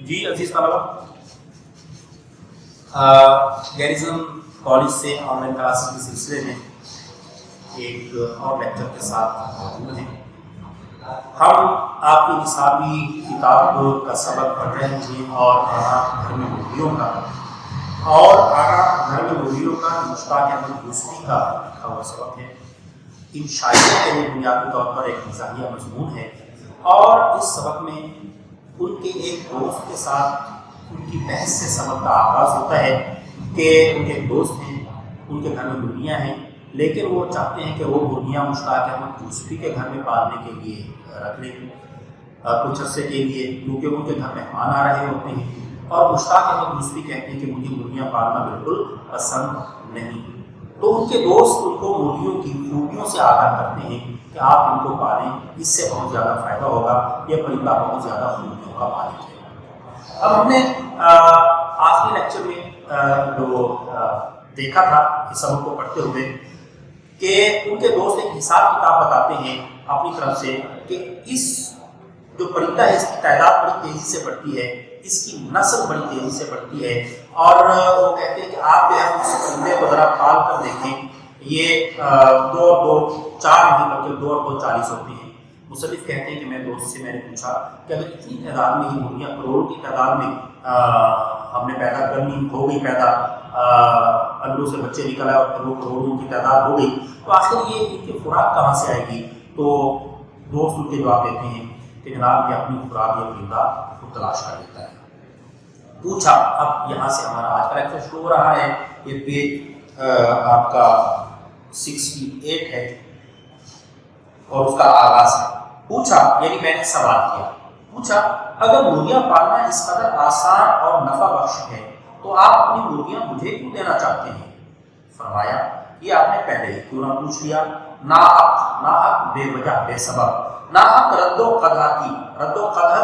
جی عزیز طلبہ، گیریزم کالج سے on line classes کے سلسلے میں ایک اور لیکچر کے ساتھ موجود ہیں۔ ہم آپ کی نصابی کتاب کا سبق پڑھ رہے ہیں اور آنا گھر میں مرغیوں کا مشتاق احمد یوسفی کا لکھا ہوا سبق ہے۔ ان شاعروں کے لیے بنیادی طور پر ایک مزاحیہ مضمون ہے، اور اس سبق میں ان کے ایک دوست کے ساتھ ان کی بحث سے سبق کا آغاز ہوتا ہے کہ ان کے ایک دوست ہیں، ان کے گھر میں مرغیاں ہیں، لیکن وہ چاہتے ہیں کہ وہ مرغیاں مشتاق احمد یوسفی کے گھر میں پالنے کے لیے رکھ لیں کچھ عرصے کے لیے، کیونکہ ان کے گھر مہمان آ رہے ہوتے ہیں، اور مشتاق احمد یوسفی کہتے ہیں کہ مجھے مرغیاں پالنا بالکل پسند نہیں۔ تو ان کے دوست ان کو مرغیوں کی خوبیوں سے آگاہ کرتے ہیں کہ آپ ان کو پالیں، اس سے بہت زیادہ فائدہ ہوگا، یہ پرندہ بہت زیادہ خوبیوں کا مالک ہے۔ اب ہم نے آخری لیکچر میں جو دیکھا تھا اس سبق کو پڑھتے ہوئے کہ ان کے دوست ایک حساب کتاب بتاتے ہیں اپنی طرف سے کہ اس جو پرندہ ہے اس کی تعداد بڑی تیزی سے بڑھتی ہے، اس کی نسل بڑی تیزی سے بڑھتی ہے، اور وہ کہتے ہیں کہ آپ جو ہے اس پرندے کو ذرا پال کر دیکھیں، یہ 2 اور 2 4 نہیں بلکہ 2 اور 2 40 ہوتے ہیں۔ مصنف کہتے ہیں کہ میں دوست سے میں نے پوچھا کہ اگر اتنی تعداد میں یہ مرغیاں کروڑوں کی تعداد میں ہم نے پیدا کرنی ہو گئی، پیدا انڈوں سے بچے نکل آئے اور پھر وہ کروڑوں کی تعداد ہو گئی، تو آخر یہ ان کی خوراک کہاں سے آئے گی؟ تو دوست ان کے جواب دیتے ہیں کہ جناب یہ اپنی خوراک یہ پرندہ خود تلاش کر لیتا ہے۔ پوچھا، اب یہاں سے ہمارا آج کا لیکچر شروع ہو رہا ہے، یہ پیج آپ کا 68 ہے اور اس کا آغاز ہے۔ پوچھا یعنی میں نے سوال کیا، پوچھا اگر مرغیاں پالنا اس قدر آسان اور نفع بخش ہے تو آپ اپنی مرغیاں مجھے کیوں دینا چاہتے ہیں؟ فرمایا یہ آپ نے پہلے ہی کیوں نہ پوچھ لیا، ناحق بے وجہ بے سبب، ناحق رد و قدح کی، رد و قدح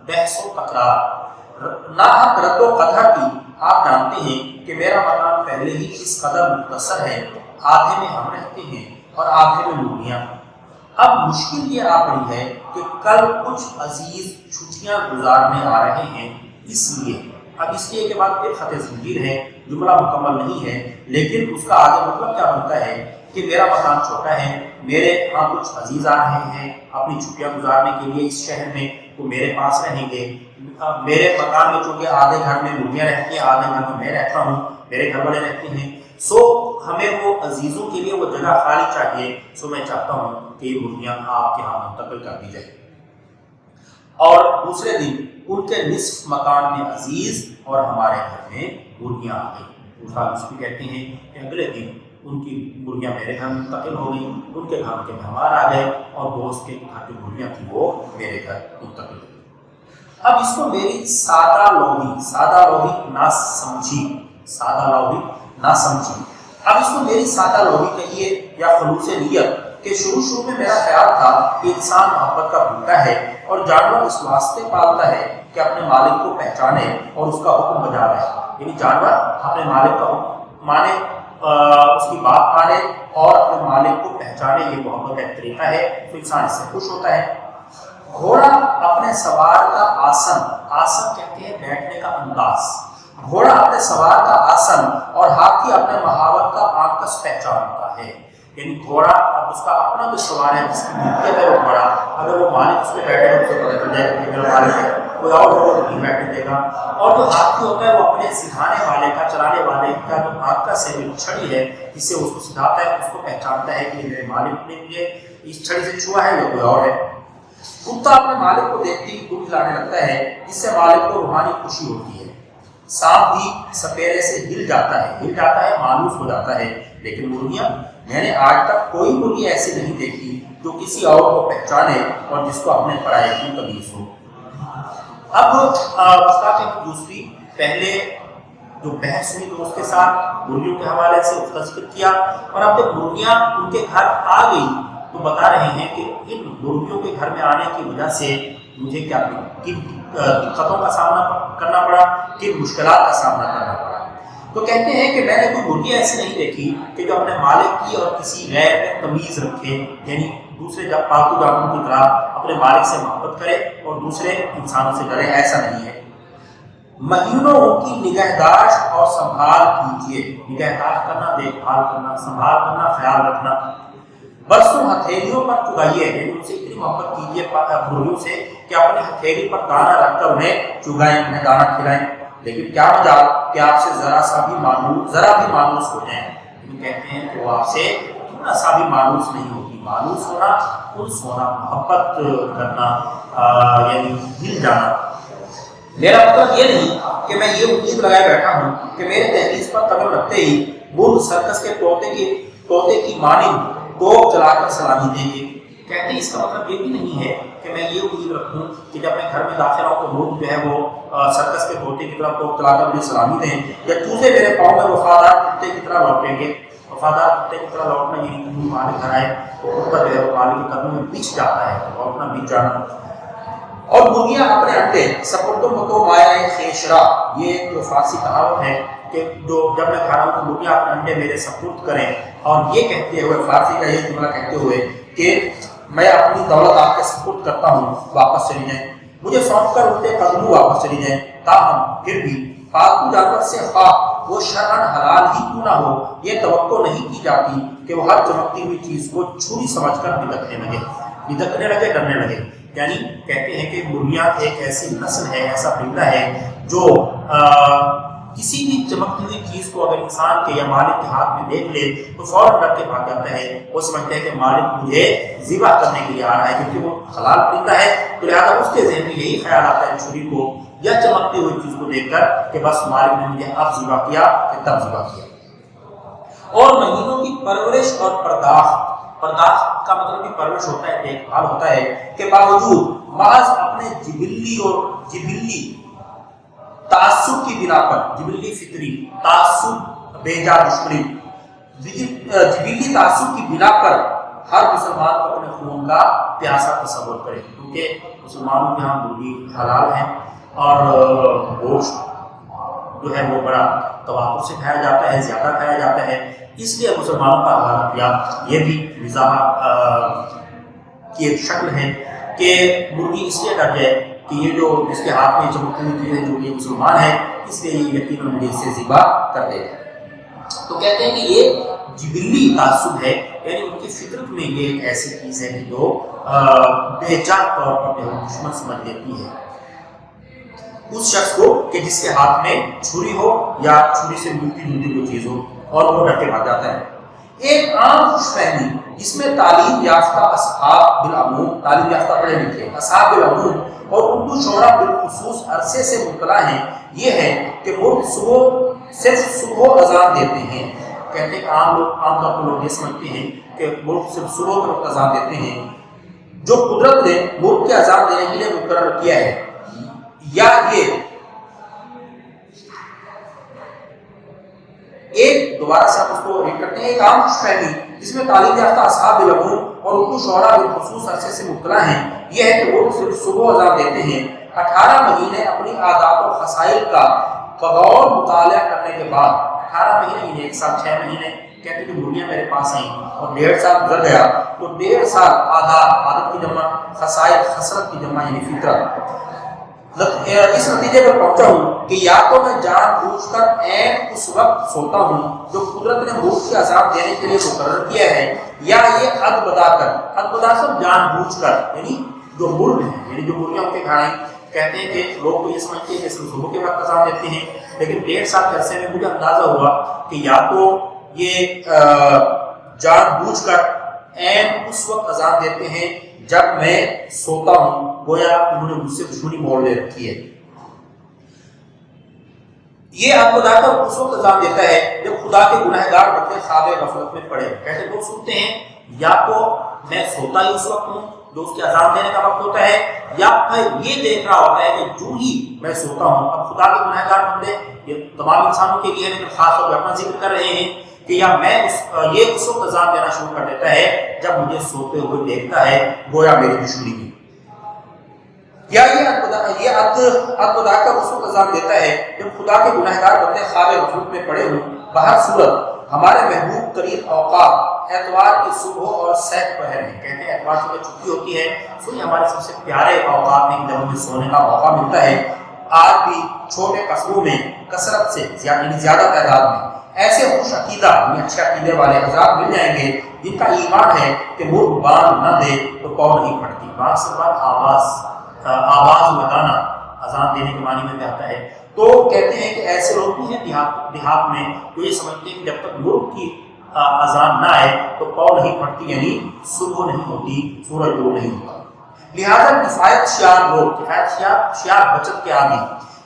بحث و تکرار، ناحق رد و قدح کی۔ آپ جانتے ہیں کہ میرا مکان پہلے ہی اس قدر مختصر ہے، آدھے میں ہم رہتے ہیں اور آدھے میں مرغیاں۔ اب مشکل یہ آ پڑی ہے کہ کل کچھ عزیز چھٹیاں گزارنے آ رہے ہیں، اس لیے اب اس لیے کے بعد پھر خط زنجیر ہے، جملہ مکمل نہیں ہے، لیکن اس کا آگے مطلب کیا بنتا ہے کہ میرا مکان چھوٹا ہے، میرے ہاں کچھ عزیز آ رہے ہیں اپنی چھٹیاں گزارنے کے لیے اس شہر میں، وہ میرے پاس رہیں گے۔ میرے مکان میں چونکہ آدھے گھر میں مرغیاں رہتی ہیں، آدھے گھر میں میں رہتا ہوں، میرے گھر والے رہتے ہیں، سو ہمیں وہ عزیزوں کے لیے وہ جگہ خالی چاہیے، سو میں چاہتا ہوں کہ یہ مرغیاں آپ کے ہاں منتقل کر دی جائے۔ اور دوسرے دن ان کے نصف مکان میں عزیز اور ہمارے گھر میں مرغیاں آ گئی۔ اس کہتے ہیں کہ اگلے دن ان کی مرغیاں میرے گھر منتقل ہو گئیں، ان کے گھر کے مہمان آ گئے اور دوست کے گھر کی مرغیاں تھیں وہ میرے گھر منتقل ہو گئی۔ اب اس کو میری سادہ لوہی نہ سمجھی، اب اس کو میری سادہ لوہی کہیے یا خلوص نیت کہ شروع میں میرا خیال تھا کہ انسان محبت کا بھوکا ہے اور جانور اس واسطے پالتا ہے کہ اپنے مالک کو پہچانے اور اس کا حکم بجا رہے، یعنی جانور اپنے مالک کا حکم مانے، اس کی بات مانے اور اپنے مالک کو پہچانے، یہ محبت کا ایک طریقہ ہے، تو انسان اس سے خوش ہوتا ہے۔ گھوڑا اپنے سوار کا آسن کہتے ہیں بیٹھنے کا انداز، گھوڑا اپنے سوار کا آسن اور ہاتھی اپنے مہاوت کا آکس پہچانتا ہے، یعنی گھوڑا اب اس کا اپنا جو سوار ہے جس کی ملکیت ہے وہ گھوڑا، اگر وہ مالک اس پہ بیٹھے گا تو پتہ چل جائے گا کہ میرا مالک ہے، کوئی اور ہوگا تو نہیں بیٹھنے دے گا۔ اور جو ہاتھی ہوتا ہے وہ اپنے سکھانے والے کا، چلانے والے کا جو آکس ہے، جو چھڑی ہے جس سے اس کو سکھاتا ہے، اس کو پہچانتا ہے کہ یہ میرے مالک نے مجھے اس چھڑی سے چھوا ہے یا کوئی اور ہے۔ کتا اپنے مالک کو دیکھتے ہی دودھ لانے لگتا ہے جس سے مالک کو روحانی خوشی ہوتی ہے۔ سانپ بھی سپیرے سے ہل جاتا ہے، مانوس ہو جاتا ہے، لیکن مرغیاں، میں نے آج تک کوئی مرغی ایسی نہیں دیکھی جو کسی اور کو پہچانے اور جس کو اپنے پرائے کی تمیز ہو۔ اب مشتاق احمد یوسفی پہلے جو بحث ہوئی دوست کے ساتھ مرغیوں کے حوالے سے اس کا ذکر کیا، اور اب جب مرغیاں ان کے گھر آ گئی تو بتا رہے ہیں کہ ان مرغیوں کے گھر میں آنے کی وجہ سے مجھے کن دقتوں کا سامنا کرنا پڑا، کن مشکلات کا سامنا کرنا پڑا۔ تو کہتے ہیں کہ میں نے کوئی مرغی ایسی نہیں دیکھی کہ جو اپنے مالک کی اور کسی غیر میں تمیز رکھے، یعنی دوسرے جب پالتو جانوروں کی طرح اپنے مالک سے محبت کرے اور دوسرے انسانوں سے ڈرے، ایسا نہیں ہے۔ مہینوں ان کی نگہداشت اور سنبھال کیجیے. نگہداشت کرنا، دیکھ بھال کرنا، سنبھال کرنا، خیال رکھنا. برسوں ہتھیلیوں پر چگائیے، یعنی ان سے اتنی محبت کیجیے مرغیوں سے کہ اپنی ہتھیلی پر دانا رکھ کر انہیں چگائیں، انہیں دانا کھلائیں. لیکن کیا مجال کہ آپ سے ذرا بھی مانوس ہو جائیں. لیکن کہتے ہیں کہ وہ آپ سے تھوڑا سا بھی مانوس نہیں ہوگی. مانوس ہونا، انس ہونا، محبت کرنا، یعنی ہل جانا. میرا مطلب یہ نہیں کہ میں یہ امید لگائے بیٹھا ہوں کہ میرے دہلیز پر قدم رکھتے ہی مرغ سرکس کے طوطے کی مانند توپ چلا کر سلامی دیں گے. کہتے ہیں اس کا مطلب یہ بھی نہیں ہے کہ میں یہ امید رکھوں کہ جب میں گھر میں داخل آؤں تو لوگ جو ہے وہ سرکس کے طوطے کی طرح توپ چلا کر مجھے سلامی دیں، یا چوزے میرے پاؤں میں وفادار کتے کی طرح لوٹیں گے. وفادار کتے کی طرح لوٹنا یعنی مالک گھر آئے تو کتا جو ہے وہ مالک کے قدموں میں بچھ جاتا ہے، لوٹنا بچ جانا. اور مرغیاں اپنے انڈے سپرد مکو مایائے خیشرا، یہ ایک جو فارسی کہاوت ہے کہ جو جب میں کھا رہا ہوں تو مرغیاں اپنے انڈے میرے سپرد کریں، اور یہ کہتے ہوئے فارسی کا یہ جملہ کہتے ہوئے کہ میں اپنی دولت آپ کے سپرد کرتا ہوں، واپس چلی جائیں. مجھے سونپ کر اٹھتے قدموں واپس چلی جائیں. تاہم پھر بھی پالتو جانور سے خواہ وہ شرعاً حلال ہی کیوں نہ ہو، یہ توقع نہیں کی جاتی کہ وہ ہر چمکتی ہوئی چیز کو چھری سمجھ کر بدکنے لگے، ڈرنے لگے. یعنی کہتے ہیں کہ مرغیاں ایک ایسی نسل ہے، ایسا پرندہ ہے جو کسی بھی چمکتی ہوئی چیز کو اگر انسان کے یا مالک کے ہاتھ میں دیکھ لے تو فوراً ڈر کے بھاگ جاتا ہے. وہ سمجھتا ہے کہ مالک مجھے ذبح کرنے کے لیے آ رہا ہے، کیونکہ وہ حلال پرندہ ہے، تو لہٰذا اس کے ذہن میں یہی خیال آتا ہے چھری کو یا چمکتی ہوئی چیز کو دیکھ کر کہ بس مالک نے مجھے اب ذبح کیا کہ تب ذبح کیا. اور مہینوں کی پرورش اور پرداخت کا مطلب بھی پرورش ہوتا ہے، دیکھ بھال ہوتا ہے، کہ باوجود محض اپنے جبلی تعصب کی بنا پر، جبلی فطری تعصب بیجا دشمنی، جبلی تعصب کی بنا پر ہر مسلمان کو اپنے خون کا پیاسا تصور کرے. کیونکہ مسلمانوں کے یہاں مرغی حلال ہیں اور گوشت جو ہے وہ بڑا تواتر سے کھایا جاتا ہے، زیادہ کھایا جاتا ہے. اس لیے مسلمانوں کا حوالہ کیا. یہ بھی مزاح کی ایک شکل ہے کہ مرغی اس لیے ڈر جائے کہ یہ جو جس کے ہاتھ میں چمکتی ہوئی چیز ہے جو یہ مسلمان ہے، اس لیے یہ یقیناً مجھے اس سے ذبح کر دے گا. تو کہتے ہیں کہ یہ جبلی تعصب ہے، یعنی ان کی فطرت میں یہ ایک ایسی چیز ہے کہ جو بے جا طور پر دشمن سمجھ لیتی ہے اس شخص کو کہ جس کے ہاتھ میں چھری ہو یا چھری سے ملتی جلتی کوئی چیز ہو، اور وہ ڈر کے بھاگ جاتا ہے. ایک عام خوش فہمی جس میں تعلیم یافتہ اصحاب بالعموم، تعلیم یافتہ پڑھے لکھے اصحاب بالعموم اور اردو شعراء بالخصوص عرصے سے مبتلا ہیں، یہ ہے کہ مرغ صرف صبح اذان دیتے ہیں. کہتے ہیں عام طور پر لوگ یہ سمجھتے ہیں کہ مرغ صرف صبح کے وقت اذان دیتے ہیں، جو قدرت نے مرغ کے اذان دینے کے لیے مقرر کیا ہے. یا یہ ایک دوبارہ سے آپ اس کو ریڈ کرتے ہیں، ایک عام خوش فہمی جس میں تعلیم یافتہ اصحاب بالعموم اور اردو شعراء بالخصوص عرصے سے مبتلا ہیں، یہ ہے کہ وہ صرف صبح اذان دیتے ہیں. 18 مہینے اپنی عادات و خصائل کا بغور مطالعہ کرنے کے بعد، 18 مہینے یعنی 1 سال 6 مہینے، کہتے ہیں کہ مرغیاں میرے پاس آئیں اور 1.5 سال گزر گیا تو 1.5 سال عادت کی جمع، خصائل خسرت کی جمع یعنی فطرت، اس نتیجے پر پہنچا ہوں کہ یا تو میں جان بوجھ کر عین اس وقت سوتا ہوں جو قدرت نے مرغ کی عذاب دینے کے لیے مقرر کیا ہے، یا یہ ادبدا کر جان بوجھ کر، یعنی جو مرغ ہیں، یعنی جو مرغیاں کے کھائیں. کہتے ہیں کہ لوگ تو یہ سمجھتے ہیں کہ صبح کے وقت اذان دیتے ہیں، لیکن 1.5 سال کے عرصے میں مجھے اندازہ ہوا کہ یا تو یہ جان بوجھ کر عین اس وقت اذان دیتے ہیں جب میں سوتا ہوں، گویا انہوں نے مجھ سے دشمنی موڑ لے رکھی ہے. یہ آپ کو بتا کر اس وقت اذان دیتا ہے جب خدا کے گنہگار بندے خواب غفلت میں پڑے. کیسے لوگ سنتے ہیں یا تو میں سوتا ہی اس وقت ہوں جو اس کے اذان دینے کا وقت ہوتا ہے، یا پھر یہ دیکھ رہا ہوتا ہے کہ جو ہی میں سوتا ہوں، اب خدا کے گنہگار بندے یہ تمام انسانوں کے لیے لیکن خاص طور پر اپنا ذکر کر رہے ہیں کہ یا میں یہ اس وقت اذان دینا شروع کر دیتا ہے جب مجھے سوتے ہوئے دیکھتا ہے، گویا میری دشمنی کی. یا یہ ادبدا کر اس وقت اذان دیتا ہے جب خدا کے گنہگار بندے خواب غفلت میں پڑے ہوں. بہر صورت ہمارے محبوب ترین اوقات اتوار کی صبح اور سحر پہر ہیں. کہتے ہیں اتوار صبح چھٹی ہوتی ہے، سوئی ہمارے سب سے پیارے اوقات ہیں جب ہمیں سونے کا موقع ملتا ہے. آج بھی چھوٹے قصبوں میں کثرت سے زیادہ تعداد میں ایسے خوش عقیدہ یعنی اچھے عقیدے والے حضرات مل جائیں گے جن کا ایمان ہے کہ مرغ بانگ نہ دے تو پاؤں نہیں پھٹتی. بانگ سے بعد آواز لگانا اذان دینے کے معنی میں بھی آتا ہے. تو کہتے ہیں کہ ایسے لوگ بھی ہیں دیہات میں تو یہ سمجھتے ہیں کہ جب تک مرغ کی اذان نہ آئے تو پاؤں نہیں پھٹتی یعنی صبح نہیں ہوتی, سورج طلوع نہیں ہوتا. لہذا کفایت شیار بچت کے عادی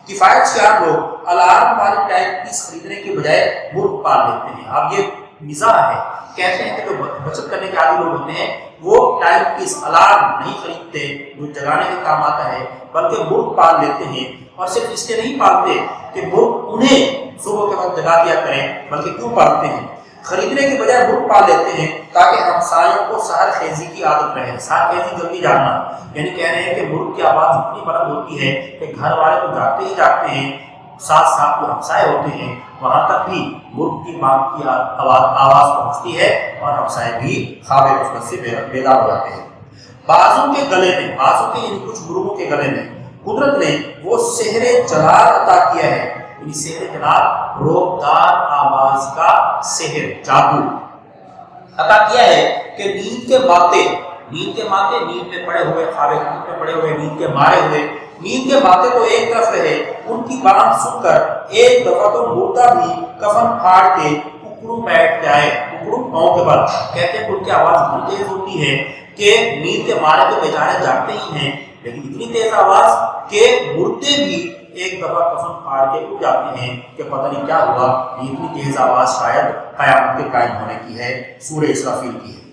کفایت شیار لوگ الارم والی ٹائم پیس خریدنے کے بجائے مرغ پال لیتے ہیں. اب یہ مزاح ہے, کہتے ہیں کہ جو بچت کرنے کے عادی لوگ ہوتے ہیں وہ ٹائم پیس الارم نہیں خریدتے جو جگانے کے کام آتا ہے, بلکہ مرغ پال لیتے ہیں. اور صرف اس لیے نہیں پالتے کہ مرغ انہیں صبح کے وقت جگا دیا کریں, بلکہ کیوں پالتے ہیں؟ خریدنے کے بجائے مرغ پال لیتے ہیں تاکہ ہمسایوں کو سحر خیزی کی عادت رہے. سحر خیزی جلدی جاگنا یعنی کہہ رہے ہیں کہ مرغ کی آواز اتنی بلند ہوتی ہے کہ گھر والے تو جاگتے ہی جاگتے ہیں, ساتھ ساتھ جو ہمسائے ہوتے ہیں وہاں تک بھی مرغ کی بانگ کی آواز پہنچتی ہے اور ہمسائے بھی خواب غفلت سے بیدار ہو جاتے ہیں. بعضوں کے گلے میں یعنی کچھ مرغوں کے گلے میں قدرت نے وہ سحر جلال عطا کیا ہے. یعنی سحر جلال روبدار آواز کا سحر جادو عطا کیا ہے کہ نیند کے ماتے نیند میں پڑے ہوئے خواب غفلت میں پڑے ہوئے نیند کے مارے ہوئے نیند کے ماتے تو ایک طرف رہے, ان کی بانگ سن کر ایک دفعہ تو مردہ بھی کفن پھاڑ کے ککڑوں بیٹھ جائے, ککڑوں پاؤں کے بل. کہتے ہیں کہ ان کی آواز اتنی تیز ہوتی ہے کہ نیند کے مارے تو بیچارے جاگتے ہی ہیں, لیکن اتنی تیز آواز کہ مردے بھی ایک دفعہ کفن پھاڑ کے اٹھ جاتے ہیں کہ پتہ نہیں کیا ہوا. یہ اتنی تیز آواز شاید قیامت کے قائم ہونے کی ہے, سورہ اسرافیل کی ہے.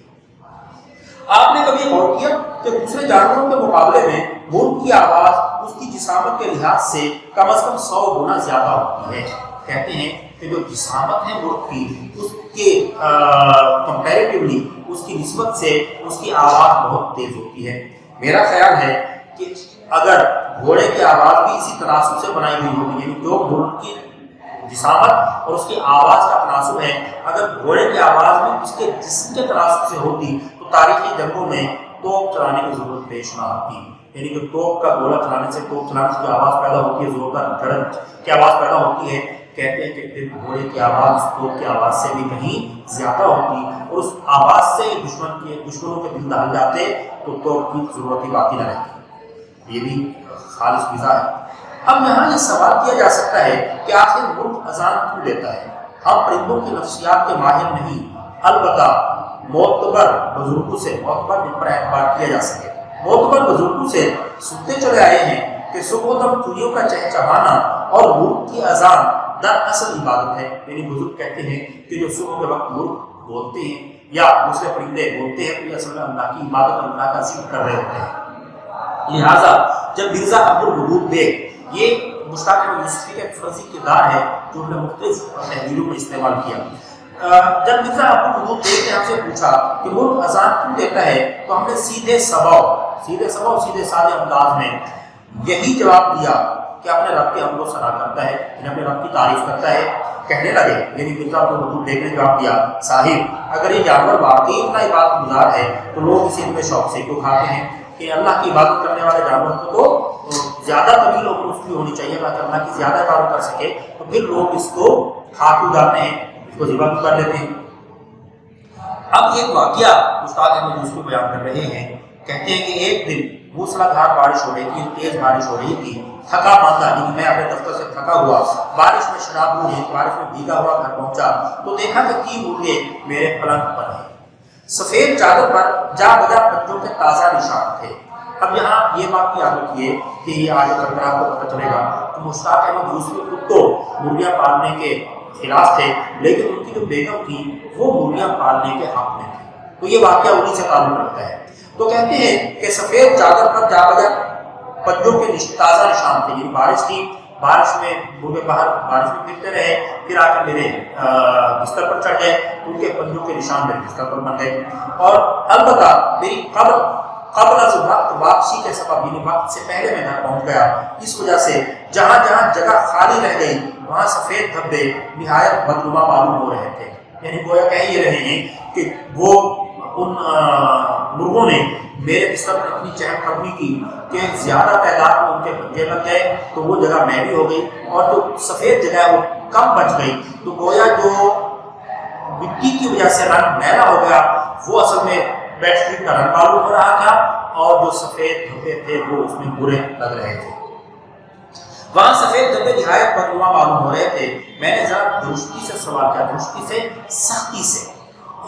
آپ نے کبھی غور کیا کہ دوسرے جانوروں کے مقابلے میں مرغ کی آواز اس کی جسامت کے لحاظ سے کم از کم 100 گنا زیادہ ہوتی ہے. کہتے ہیں کہ جو جسامت ہے مرغ کی اس کے کمپیریٹیولی اس کی نسبت سے اس کی آواز بہت تیز ہوتی ہے. میرا خیال ہے کہ اگر گھوڑے کی آواز بھی اسی تناسب سے بنائی گئی ہوتی, یعنی جو مرغ کی جسامت اور اس کی آواز کا تناسب ہے, اگر گھوڑے کی آواز بھی اس کے جسم کے تناسب سے ہوتی تو تاریخی جنگوں میں توپ چلانے کی ضرورت پیش نہ آتی. یعنی کہ توپ کا گولہ چلانے سے جو آواز پیدا ہوتی ہے, زوردار گھڑت کی آواز پیدا ہوتی ہے, کہتے ہیں کہ پھر گھوڑے کی آواز اس توپ کی آواز سے بھی کہیں زیادہ ہوتی, اور اس آواز سے دشمنوں کے دل دہل جاتے تو توپ کی ضرورت ہی باقی نہ رہتی. یہ بھی خالص مزاح ہے. اب یہاں یہ سوال کیا جا سکتا ہے کہ آخر مرغ اذان کیوں دیتا ہے؟ ہم پرندوں کی نفسیات کے ماہر نہیں, البتہ معتبر بزرگوں سے, معتبر جن پر اعتبار کیا جا سکے, معتبر بزرگوں سے سنتے چلے آئے ہیں کہ صبح دم چڑیوں کا چہچہانا اور مرغ کی اذان دراصل عبادت ہے. یعنی بزرگ کہتے ہیں کہ جو صبح کے وقت مرغ بولتے ہیں یا دوسرے پرندے بولتے ہیں تو یہ اصل میں اللہ کی عبادت, اللہ کا ذکر کر رہے ہوتے ہیں. لہٰذا جب مرزا عبدالودود بیگ, یہ مشتاق احمد یوسفی کا ایک فرضی کردار ہے جو انہوں نے مختلف تحریروں میں استعمال کیا, جب مرزا عبدالودود بیگ نے ہم سے پوچھا کہ مرغ اذان کیوں دیتا ہے تو ہم نے سیدھے سادے انداز میں یہی جواب دیا کہ اپنے رب کے حمد و ثنا کرتا ہے, اپنے رب کی تعریف کرتا ہے. کہنے لگے, یعنی مرزا عبدالودود بیگ نے جواب دیا, صاحب اگر یہ جانور واقعی اتنا عبادت گزار ہے تو لوگ اسے اتنے شوق سے کیوں کھاتے ہیں؟ کہ اللہ کی عبادت کرنے والے جانور کو تو زیادہ طویل اور اس کی ہونی چاہیے تاکہ اللہ کی زیادہ عبادت کر سکے, تو پھر لوگ اس کو کھا کیوں جاتے ہیں, اس کو ذبح کر لیتے ہیں. اب ایک واقعہ استاد احمد یوسفی بیان کر رہے ہیں. کہتے ہیں کہ ایک دن موسلادھار بارش ہو رہی تھی, تیز بارش ہو رہی تھی. تھکا ماندہ, یعنی میں اپنے دفتر سے تھکا ہوا بارش میں شراب ہوئی, بارش میں بھیگا ہوا گھر پہنچا تو دیکھا کہ 3 مرغے میرے پلنگ پر ہیں. سفید چادر پر جا بجا پنجوں کے تازہ نشان تھے. اب یہاں یہ بات بھی یاد رکھیے کہ یہ آگے چل کر آپ کو پتہ چلے گا کہ مشتاق احمد یوسفی خود تو مرغیاں پالنے کے خلاف تھے, لیکن ان کی جو بیگم تھی وہ مرغیاں پالنے کے حق میں تھی. تو یہ واقعہ انہیں سے تعلق رکھتا ہے. تو کہتے ہیں کہ سفید چادر پر جا بجا پنجوں کے تازہ نشان تھے. یہ بارش تھی, بارش میں مرغے باہر بارش میں پھرتے رہے, پھر آ کے میرے بستر پر چڑھ گئے, ان کے پنجوں کے نشان میرے بستر پر بن گئے. اور البتہ میری قبل از وقت واپسی کے سبب, یعنی وقت سے پہلے میں گھر پہنچ گیا, اس وجہ سے جہاں جہاں جگہ خالی رہ گئی وہاں سفید دھبے نہایت بدنما معلوم ہو رہے تھے. یعنی گویا کہہ یہ رہے ہیں کہ وہ ان مرغوں نے میرے بستر پر اتنی چہل قدمی کی کہ زیادہ تعداد میں ان کے پنجے لگ گئے، تو وہ جگہ میلی ہو گئی، اور جو سفید جگہ ہے وہ کم بچ گئی، تو گویا جو مٹی کی وجہ سے رنگ میلا ہو گیا وہ اصل میں بیڈ شیٹ کا رنگ معلوم ہو رہا تھا، اور جو سفید دھبے تھے وہ اس میں برے لگ رہے تھے۔ وہاں سفید دھبے نہایت بدنما معلوم ہو رہے تھے۔ میں نے ذرا درستی سے سوال کیا، درستی سے سختی سے،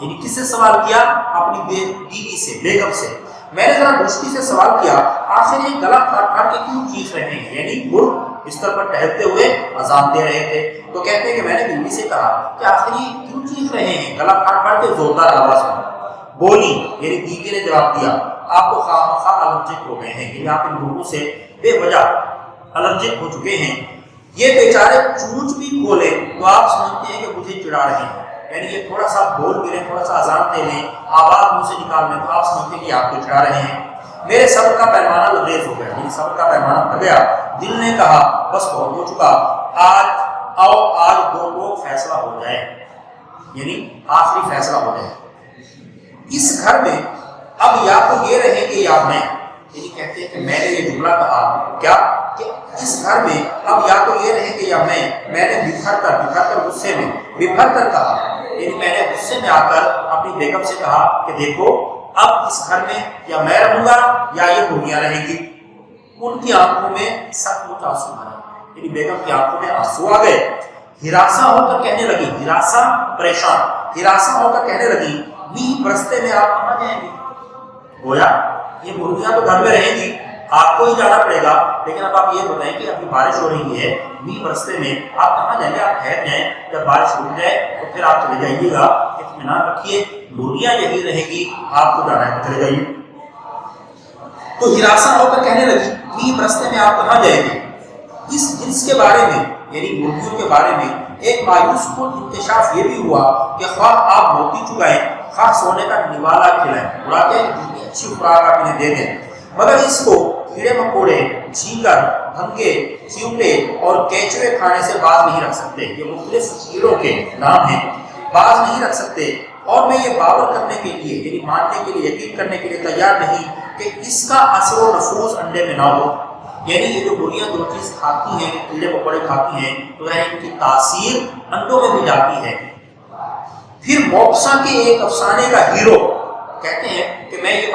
یعنی کس سے سوال کیا؟ اپنی بیوی سے، بیگم سے۔ میں نے ذرا درستی سے سوال کیا آخر یہ گلا پھاڑ پھاڑ کے کیوں چیخ رہے ہیں، یعنی مرغ بستر پر ٹہلتے ہوئے اذان دے رہے تھے، تو کہتے ہیں کہ میں نے بیوی سے کہا کہ آخر یہ کیوں چیخ رہے ہیں، گلا پھاڑ پھاڑ کے زوردار آواز میں بولی، یعنی بیوی نے جواب دیا آپ تو خواہ الرجک ہو گئے ہیں، یعنی آپ ان لوگوں سے بے وجہ الرجک ہو چکے ہیں، یہ بیچارے چونچ بھی کھولیں تو آپ سمجھتے ہیں کہ مجھے چڑھا رہے ہیں، یعنی یہ تھوڑا سا بول گریں، تھوڑا سا اذان دے لیں، آواز منہ سے نکال لیں تو آپ سمجھتے ہیں کہ آپ کو چڑھا رہے ہیں۔ میرے صبر کا پیمانہ لبریز ہو گیا، میری صبر کا پیمانہ بڑھ گیا، دل نے کہا بس بہت ہو چکا، آج دو لوگ فیصلہ ہو جائے، یعنی آخری فیصلہ ہو جائے، اس گھر میں اب یا تو یہ رہیں گے یا میں، یعنی کہتے ہیں کہ میں نے یہ جملہ کہا کیا کہ اس گھر میں اب یا تو یہ رہیں گے یا میں نے بکھر کر غصے میں بکھر کر کہا، یعنی میں نے غصے میں آ کر اپنی بیگم سے کہا کہ دیکھو اب اس گھر میں یا میں رہوں گا یا یہ مرغیاں رہیں گی۔ ان کی آنکھوں میں سچ مچ آنسو آ رہے، یعنی بیگم کی آنکھوں میں آنسو آ گئے، ہراساں ہو کر کہنے لگی، ہراساں پریشان، ہراساں ہو کر کہنے لگی میہ برستے میں آپ کہاں جائیں گے؟ گویا یہ مرغیاں تو گھر میں رہیں گی، آپ کو ہی جانا پڑے گا، لیکن اب آپ یہ بتائیں کہ ابھی بارش ہو رہی ہے، میہ برستے میں آپ کہاں جائیں گے؟ آپ ٹھہر جائیں، جب بارش رک جائے تو پھر آپ چلے جائیے گا، اطمینان رکھیے، مرغیاں یہی رہیں گی، آپ کو جانا ہے تو چلے جائیے۔ تو ہراساں ہو کر کہنے لگی میہ برستے میں آپ کہاں جائیں گے؟ اس جنس کے بارے میں، یعنی مرغیوں کے بارے میں ایک مایوس کن انکشاف یہ بھی ہوا کہ خواہ آپ موتی چگائیں، خواہ سونے کا نوالا کھلائیں، مراد ہے جتنی اچھی خوراک آپ انہیں دے دیں، مگر اس کو کیڑے مکوڑے، جھینگر، بھنگے، چیونٹے اور کیچوے کھانے سے باز نہیں رکھ سکتے۔ یہ مختلف کیڑوں کے نام ہیں، باز نہیں رکھ سکتے، اور میں یہ باور کرنے کے لیے، یعنی ماننے کے لیے، یقین کرنے کے لیے تیار نہیں کہ اس کا اثر و نفوذ انڈے میں نہ ہو، یعنی یہ جو مرغیاں جو چیز کھاتی ہیں، کیڑے مکوڑے کھاتی ہیں، تو ان کی تاثیر انڈوں میں بھی جاتی ہے۔ پھر موکسا کے ایک افسانے کا ہیرو کہتے ہیں کہ میں اس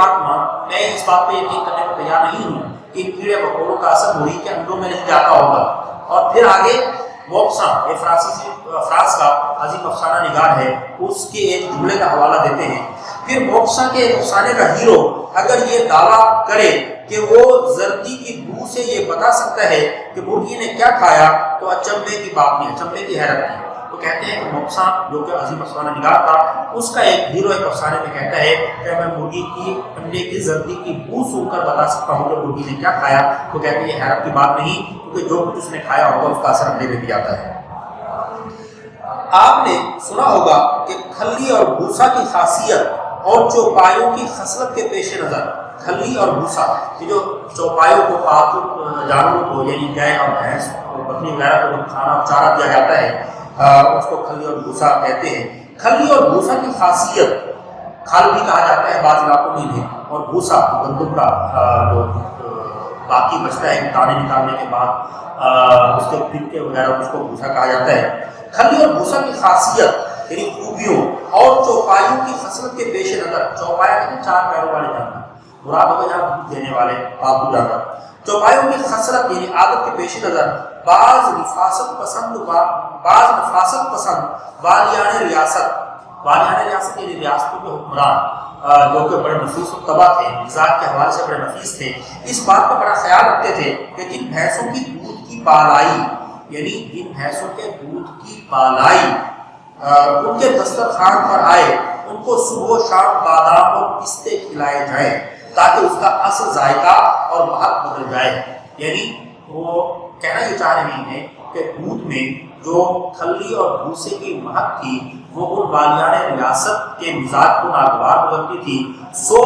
بات پہ یقین کرنے کو تیار نہیں ہوں کہ ان کیڑے مکوڑوں کا اثر مرغی کے انڈوں میں نہیں جاتا ہوگا۔ اور پھر آگے موکسا، یہ فرانس کا عظیم افسانہ نگار ہے، اس کے ایک جملے کا حوالہ دیتے ہیں۔ پھر موکسا کے ایک افسانے کا ہیرو اگر یہ دعویٰ کرے کہ وہ زردی کی بو سے یہ بتا سکتا ہے کہ مرغی نے کیا کھایا، تو اچنبے کی بات نہیں، اچنبے کی حیرت نہیں۔ تو کہتے ہیں کہ موکسا جو کہ عظیم افسانہ نگار تھا، اس کا ایک ہیرو ایک افسانے میں کہتا ہے کہ میں مرغی کی انڈے کی زردی کی بو سن کر بتا سکتا ہوں کہ مرغی نے کیا کھایا۔ تو کہتے ہیں یہ حیرت کی بات نہیں، کیونکہ جو کچھ اس نے کھایا ہوگا اس کا اثر انڈے میں بھی آتا ہے۔ آپ نے سنا ہوگا کہ کھلی اور بھوسا کی خاصیت اور چوپایوں کی خصلت کے پیش نظر، کھلی اور بھوسا، یہ جو چوپایوں کو پالتو جانوروں کو، یعنی گائے اور بھینس اور بکری وغیرہ کو کھانا اور چارہ دیا جاتا ہے، اس کو کھلی اور بھوسا کہتے ہیں۔ کھلی اور بھوسا کی خاصیت، کھل بھی کہا جاتا ہے بعض علاقوں میں انہیں، اور بھوسا گندم کا جو باقی بچتا ہے دانے نکالنے کے بعد اس کے پھلکے وغیرہ، اس کو بھوسا کہا جاتا ہے۔ کھلی اور بھوسا کی خاصیت یعنی خوبیوں اور چوپایوں کی خصلت کے پیش نظر، چوپایا کہتے ہیں چار پیروں والے جانور، مراد ہوگا جہاں دودھ دینے والے پالتو جانور، چوپایوں کی خصلت یعنی عادت کے پیش نظر بعض نفاست پسند والیان ریاست یعنی ریاستوں کے حکمران جو کہ بڑے نفیس و طبع تھے، مزاج کے حوالے سے بڑے نفیس تھے، اس بات کا بڑا خیال رکھتے تھے کہ جن بھینسوں کی دودھ کی بالائی، یعنی جن بھینسوں کے دودھ کی بالائی ان کے دسترخوان پر آئے، ان کو صبح و شام بادام اور پستے کھلائے جائیں تاکہ اس کا اصل ذائقہ اور مہک بدل جائے۔ یعنی وہ کہنا یہ چاہ رہے ہیں کہ دودھ میں جو کھلی اور بھوسے کی مہک تھی وہ ان والیان ریاست کے مزاج کو ناگوار بدلتی تھی، سو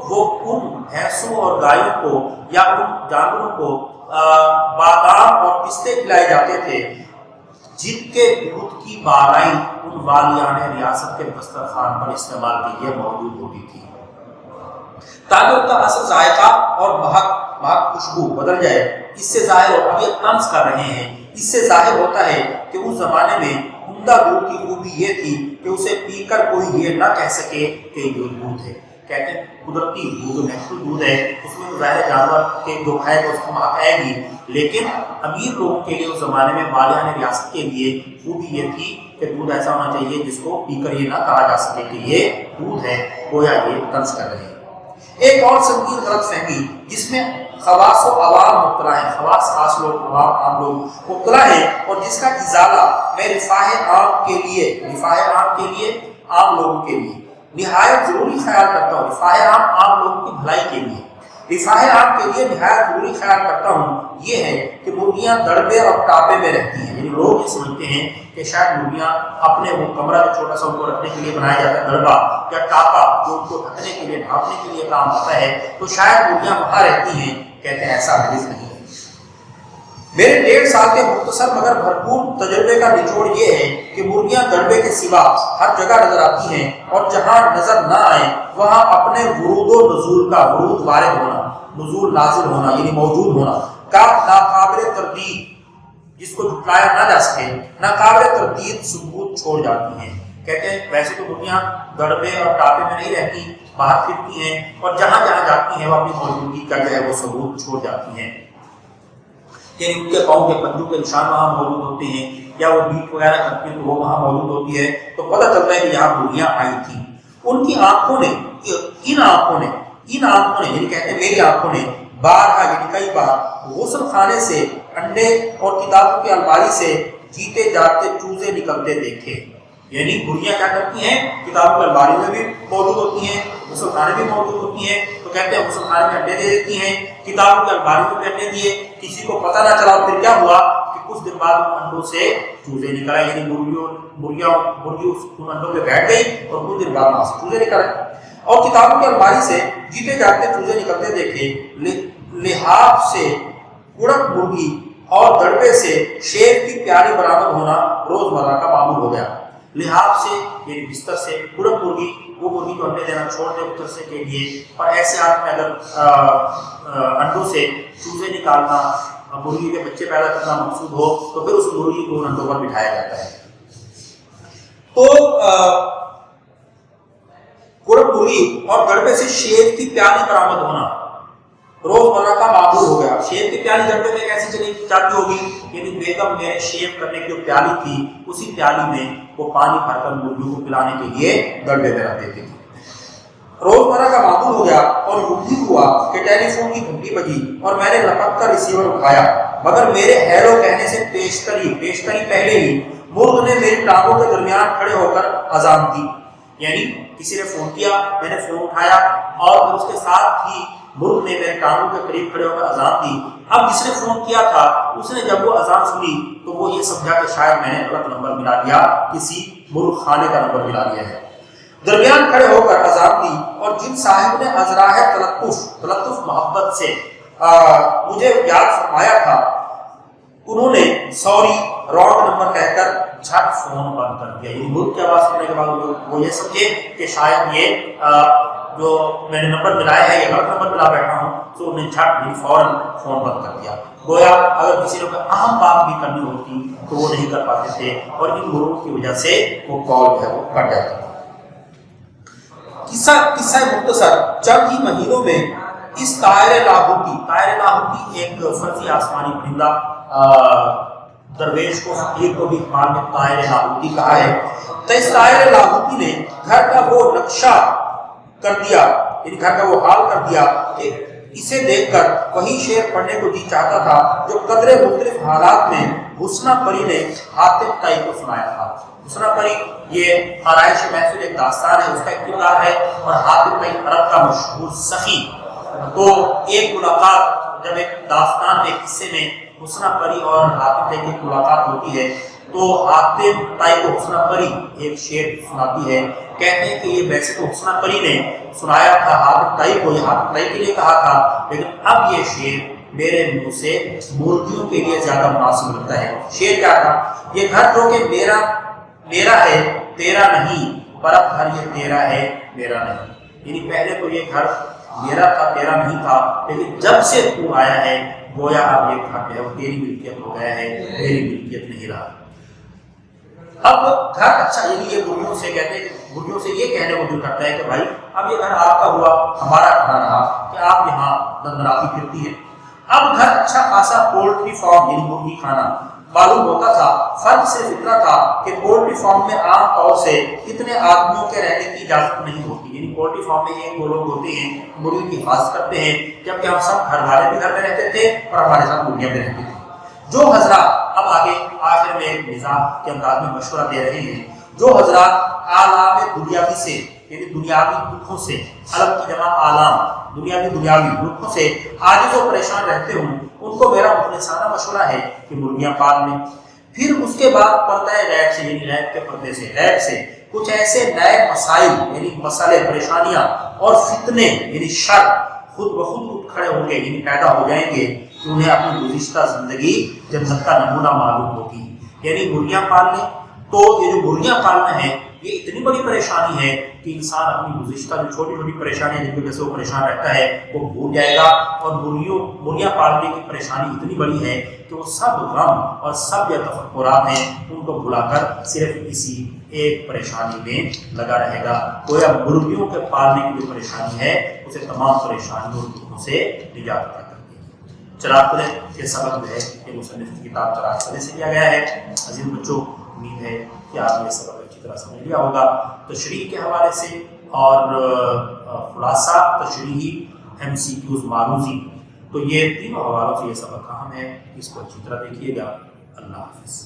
وہ ان بھینسوں اور گایوں کو یا ان جانوروں کو بادام اور پستے کھلائے جاتے تھے جن کے دودھ کی بالائی ان والیان ریاست کے دسترخوان پر استعمال کے لیے موجود ہوتی تھی۔ تاکہ ان کا اصل ذائقہ اور مہک خوشبو بدل جائے۔ اس سے ظاہر ہو، اب یہ طنز کر رہے ہیں، اس سے ظاہر ہوتا ہے کہ اس زمانے میں عمدہ دودھ کی خوبی یہ تھی کہ اسے پی کر کوئی یہ نہ کہہ سکے کہ یہ دودھ ہے۔ کہتے ہیں قدرتی دودھ، نیچرل دودھ ہے، اس میں ظاہر جانور کے جو کھائے گا اس کو مہک آئے گی، لیکن امیر لوگوں کے لیے اس زمانے میں مالیان ریاست کے لیے خوبی یہ تھی کہ دودھ ایسا ہونا چاہیے جس کو پی کر یہ نہ کہا جا سکے کہ یہ دودھ ہے، گویا یہ طنز کر رہے ہیں۔ ایک اور سنگین غلط فہمی جس میں خواص و عوام مبتلا ہیں، خواص خاص لوگ، عوام عام لوگ مبتلا ہیں، اور جس کا ازالہ میں رفاہ عام کے لیے عام لوگوں کے لیے نہایت ضروری خیال کرتا ہوں، رفاہ عام لوگوں کی بھلائی کے لیے، رفاہ عام کے لیے نہایت ضروری خیال کرتا ہوں یہ ہے کہ مرغیاں دڑبے اور ٹاپے میں رہتی ہیں۔ یعنی لوگ یہ سمجھتے ہیں کہ شاید مرغیاں اپنے وہ کمرہ جو چھوٹا سا ان کو رکھنے کے لیے بنایا جاتا ہے دڑبا یا ٹاپا جو ان کو ڈھکنے کے لیے ڈھانپنے کے لیے کام آتا ہے، تو شاید مرغیاں وہاں رہتی ہیں۔ کہتے ہیں ایسا حدیث نہیں ہے۔ میرے 1.5 سال کے مختصر مگر بھرپور تجربے کا نچوڑ یہ ہے کہ مرغیاں دڑبے کے سوا ہر جگہ نظر آتی ہیں، اور جہاں نظر نہ آئیں وہاں اپنے ورود و نزول کا، ورود وارد ہونا، نزول نازل ہونا یعنی موجود ہونا کا ناقابل تردید، جس کو جھٹلایا نہ جا سکے، ناقابل تردید ثبوت چھوڑ جاتی ہیں۔ کہتے ہیں ویسے تو مرغیاں دڑبے اور ٹاپے میں نہیں رہتی، باہر پھرتی ہیں، اور جہاں جہاں جاتی ہیں وہ اپنی موجودگی کا جو ہے وہ ثبوت چھوڑ جاتی ہیں۔ یعنی ان کے پاؤں کے پنجوں کے نشان وہاں موجود ہوتے ہیں، یا وہ بیٹ وغیرہ کرتی ہیں تو وہ وہاں موجود ہوتی ہے، تو پتہ چلتا ہے کہ یہاں مرغیاں آئی تھیں۔ ان کی آنکھوں نے ان آنکھوں نے یعنی کہتے ہیں میری آنکھوں نے بارہا یعنی کئی بار غسل خانے سے، انڈے اور کتابوں کی الماری سے جیتے جاتے چوزے نکلتے دیکھے۔ یعنی مرغیاں کیا کرتی ہیں، کتابوں کی الماری میں بھی موجود ہوتی ہیں، غسل خانے بھی موجود ہوتی ہیں، تو کہتے ہیں غسل خانے میں انڈے دے دیتی ہیں، کتابوں کی الماری میں بھی انڈے دیے، کسی کو پتہ نہ چلا، پھر کیا ہوا کہ کچھ دن بعد ان انڈوں سے چوزے نکل آئے، یعنی مرغی ان انڈوں پہ بیٹھ گئی اور کچھ دن بعد وہاں سے چوزے نکل آئے۔ اور کتابوں کی الماری سے جیتے جاتے چوزے نکلتے دیکھے، لحاف سے کڑک مرغی اور دڑبے سے شیر کی پیاری برآمد ہونا روزمرہ کا معمول ہو گیا۔ لحاف سے یعنی بستر سے، کڑک مرغی وہ مرغی کو انڈے دینا چھوڑ دے اترنے کے لیے، اور ایسے آپ میں اگر انڈوں سے چوزے نکالنا، مرغی کے بچے پیدا کرنا مقصود ہو تو پھر اس مرغی کو انڈوں پر بٹھایا جاتا ہے۔ تو کڑک مرغی اور دڑبے سے شیر کی پیالی برآمد ہونا روزمرہ کا معمول ہو گیا۔ شیر کی پیالی دڑبے میں کیسے چلی جاتی ہوگی، یعنی بیگم میرے شیو کرنے کی جو پیالی تھی اسی پیالی میں وہ پانی بھر کر مرغیوں کو پلانے کے لیے دڑبے میں رکھ دیتی تھی۔ روزمرہ کا معمول ہو گیا، اور یوں بھی ہوا کہ ٹیلی فون کی گھنٹی بجی اور میں نے لپک کر ریسیور اٹھایا، مگر میرے ہیلو کہنے سے پیشتری پہلے ہی مرغ نے میری ٹانگوں کے درمیان کھڑے ہو کر اذان دی۔ یعنی کسی نے فون کیا، میں نے فون اٹھایا، اور پھر اس کے ساتھ ہی مرغ نے میرے ٹانگوں کے قریب کھڑے ہو کر اذان دی۔ اب جس نے فون کیا تھا اس نے جب وہ اذان سنی تو وہ یہ سمجھا کہ شاید میں نے غلط نمبر ملا دیا، کسی مرغ خانے کا نمبر ملا دیا ہے۔ درمیان کھڑے ہو کر اذان دی، اور جن صاحب نے ازراہ تلطف محبت سے مجھے یاد فرمایا تھا، انہوں نے سوری رانگ نمبر کہہ کر جھٹ فون بند کر دیا۔ یہ مرغ کی آواز سننے کے بعد وہ یہ سمجھے کہ شاید یہ جو میں نے نمبر ملایا ہے یہ غلط نمبر ملا بیٹھا ہوں، تو انہوں نے جھٹ بھی فوراً فون بند کر دیا۔ گویا اگر کسی نے کوئی اہم بات بھی کرنی ہوتی تو وہ نہیں کر پاتے تھے، اور ان مرغوں کی وجہ سے وہ کال جو ہے وہ کٹ جاتا تھا۔ قصہ مختصر، چند ہی مہینوں میں اس طائر لاہوتی ایک فرضی آسمانی پرندہ، درویش کو فقیر کو بھی اقبال میں طائر لاہوتی کہا ہے، تو اس طائر لاہوتی نے گھر کا وہ نقشہ کر دیا، یعنی گھر کا وہ حال کر دیا کہ اسے دیکھ کر وہی شعر پڑھنے کو جی چاہتا تھا جو قدرے مختلف حالات میں حسنہ پری نے حاتم طائی کو سنایا تھا۔ حسنہ پری یہ آرائش محفل ایک داستان ہے، اس کا ایک کردار ہے، اور حاتم طائی عرب کا مشہور سخی۔ تو ایک ملاقات، جب ایک داستان میں ایک قصے میں حسنہ پری اور حاتم طائی کی ملاقات ہوتی ہے تو حاتم طائی کو حسنہ پری ایک شعر سناتی ہے۔ کہتے ہیں کہ یہ ویسے تو حسنہ پری نے سنایا تھا حاتم طائی کو، یہ حاتم طائی کے لیے کہا تھا، لیکن اب یہ شعر میرے منہ سے مرغیوں کے لیے زیادہ مناسب لگتا ہے۔ شعر کیا تھا، یہ گھر جو کہ میرا ہے تیرا نہیں، پر اب گھر یہ تیرا ہے میرا نہیں۔ یعنی پہلے تو یہ گھر میرا تھا تیرا نہیں تھا، لیکن جب سے تو آیا ہے گویا اب یہ گھر جو ہے وہ تیری ملکیت ہو گیا ہے، میری ملکیت نہیں رہا۔ اب گھر اچھا، یعنی یہ بڑھیوں سے کہتے ہیں، بڑھیوں سے یہ کہنے کو دل کرتا ہے کہ بھائی اب یہ گھر آپ کا ہوا، ہمارا کہاں رہا کہ آپ یہاں دندراتی پھرتی ہیں۔ اب گھر اچھا خاصا پولٹری فارم یعنی مرغی کھانا معلوم ہوتا تھا، فرق صرف اتنا تھا کہ پولٹری فارم میں عام طور سے اتنے آدمیوں کے رہنے کی اجازت نہیں ہوتی، یعنی پولٹری فارم میں ایک دو لوگ ہوتے ہیں مرغی کی حفاظت کرتے ہیں، جبکہ ہم سب گھر والے بھی گھر میں رہتے تھے اور ہمارے ساتھ مرغیاں بھی رہتی تھیں۔ جو حضرات اب آگے آخر میں ایک مزاح کے انداز میں مشورہ دے رہے ہیں، جو حضرات آلام دنیاوی سے یعنی دنیاوی دکھوں سے، علم کی جمع آلام دنیاوی دکھوں سے عاجز و پریشان رہتے ہوں، ان کو میرا مخلصانہ مشورہ ہے کہ مرغیاں پال لیں۔ پھر اس کے بعد پردہ غیب سے یعنی غیب کے پردے سے، غیب سے کچھ ایسے نئے مسائل یعنی مسئلے، پریشانیاں اور فتنے یعنی شر خود بخود اٹھ کھڑے ہوں گے، یعنی پیدا ہو جائیں گے کہ انہیں اپنی گزشتہ زندگی جنت کا نمونہ معلوم ہوگی۔ یعنی مرغیاں پالنے، تو یہ جو مرغیاں پالنا ہے یہ اتنی بڑی پریشانی ہے کہ انسان اپنی گزشتہ جو چھوٹی چھوٹی پریشانیاں جن کی وجہ سے وہ پریشان رہتا ہے وہ بھول جائے گا، اور مرغیاں پالنے کی پریشانی اتنی بڑی ہے کہ وہ سب غم اور سب جو تفکرات ہیں ان کو بھلا کر صرف اسی ایک پریشانی میں لگا رہے گا۔ گویا مرغیوں کے پالنے کی جو پریشانی ہے اسے تمام پریشانیوں اور دکھوں سے نجات عطا کرتی ہے۔ چراغ کریں یہ سبق جو ہے یہ مصنف کی کتاب چراغ کرنے سے لیا گیا ہے۔ عزیز بچوں، امید ہے کہ آپ نے یہ سبق اچھی طرح سمجھ لیا ہوگا۔ تشریح کے حوالے سے اور خلاصہ تشریحی MCQs معروضی، تو یہ تینوں حوالوں سے یہ سبق اہم ہے، اس کو اچھی طرح دیکھیے گا۔ اللہ حافظ۔